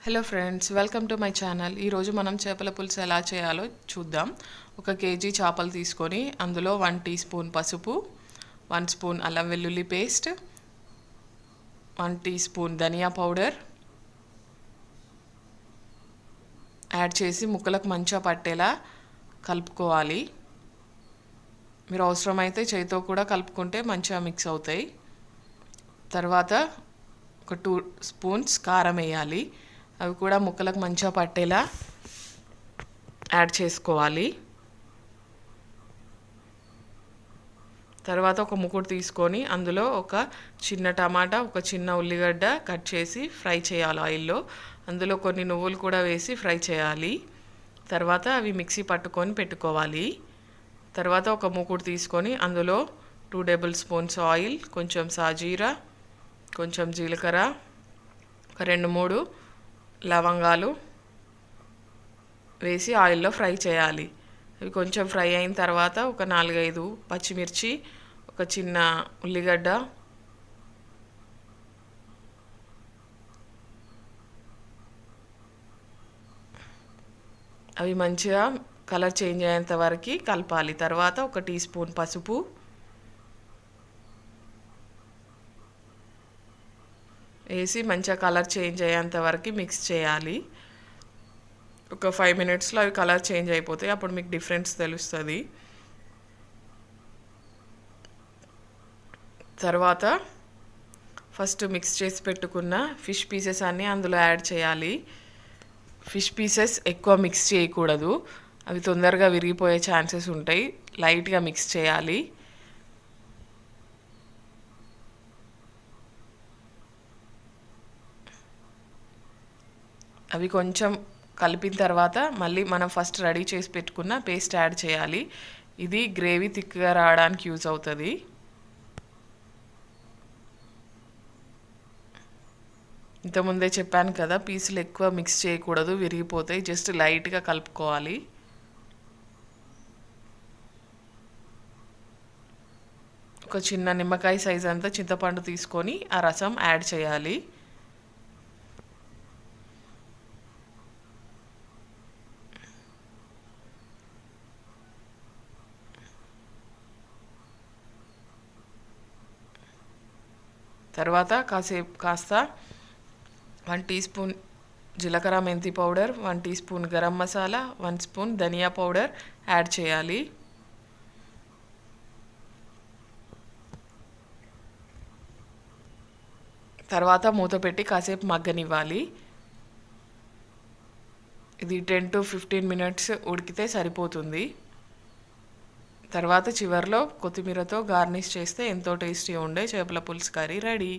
Hello friends, welcome to my channel. ఈరోజు మనం చేపల పులుసు ఎలా చేయాలో చూద్దాం. 1 కేజీ చేపలు తీసుకొని అందులో 1 టీ స్పూన్ పసుపు, 1 స్పూన్ అల్లం వెల్లుల్లి పేస్ట్, 1 టీ స్పూన్ ధనియా పౌడర్ యాడ్ చేసి ముక్కలకు మంచిగా పట్టేలా కలుపుకోవాలి. మీరు అవసరమైతే చేతితో కూడా కలుపుకుంటే మంచిగా మిక్స్ అవుతాయి. తర్వాత ఒక 2 స్పూన్స్ కారం వేయాలి. అవి కూడా ముక్కలకు మంచిగా పట్టేలా యాడ్ చేసుకోవాలి. తర్వాత ఒక ముకుడు తీసుకొని అందులో ఒక చిన్న టమాటా, ఒక చిన్న ఉల్లిగడ్డ కట్ చేసి ఫ్రై చేయాలి ఆయిల్లో. అందులో కొన్ని నువ్వులు కూడా వేసి ఫ్రై చేయాలి. తర్వాత అవి మిక్సీ పట్టుకొని పెట్టుకోవాలి. తర్వాత ఒక ముకుడు తీసుకొని అందులో 2 టేబుల్ స్పూన్స్ ఆయిల్, కొంచెం సాజీరా, కొంచెం జీలకర్ర, ఒక 2-3 లవంగాలు వేసి ఆయిల్లో ఫ్రై చేయాలి. అవి కొంచెం ఫ్రై అయిన తర్వాత ఒక 4-5 పచ్చిమిర్చి, ఒక చిన్న ఉల్లిగడ్డ, అవి మంచిగా కలర్ చేంజ్ అయ్యేంత వరకు కలపాలి. తర్వాత 1 టీ స్పూన్ పసుపు, వేసి మంచిగా కలర్ చేంజ్ అయ్యేంత వరకు మిక్స్ చేయాలి. ఒక 5 మినిట్స్లో అవి కలర్ చేంజ్ అయిపోతాయి. అప్పుడు మీకు డిఫరెన్స్ తెలుస్తుంది. తర్వాత ఫస్ట్ మిక్స్ చేసి పెట్టుకున్న ఫిష్ పీసెస్ అన్నీ అందులో యాడ్ చేయాలి. ఫిష్ పీసెస్ ఎక్కువ మిక్స్ చేయకూడదు, అవి తొందరగా విరిగిపోయే ఛాన్సెస్ ఉంటాయి. లైట్గా మిక్స్ చేయాలి. అవి కొంచెం కలిపిన తర్వాత మళ్ళీ మనం ఫస్ట్ రెడీ చేసి పెట్టుకున్న పేస్ట్ యాడ్ చేయాలి. ఇది గ్రేవీ థిక్గా రావడానికి యూజ్ అవుతుంది. ఇంతకుముందే చెప్పాను కదా, పీసులు ఎక్కువ మిక్స్ చేయకూడదు, విరిగిపోతాయి. జస్ట్ లైట్గా కలుపుకోవాలి. ఒక చిన్న నిమ్మకాయ సైజ్ అంతా చింతపండు తీసుకొని ఆ రసం యాడ్ చేయాలి. తర్వాత కాస్త 1 టీ స్పూన్ జీలకర్ర మెంతి powder, 1 teaspoon garam masala, 1 spoon ధనియా పౌడర్ యాడ్ చేయాలి. తర్వాత మూత పెట్టి కాసేపు మగ్గనివ్వాలి. ఇది 10 to 15 మినిట్స్ ఉడికితే సరిపోతుంది. తర్వాత చివరిలో కొత్తిమీరతో గార్నిష్ చేస్తే ఎంతో టేస్టీ ఉండే చేపల పులుసు కర్రీ రెడీ.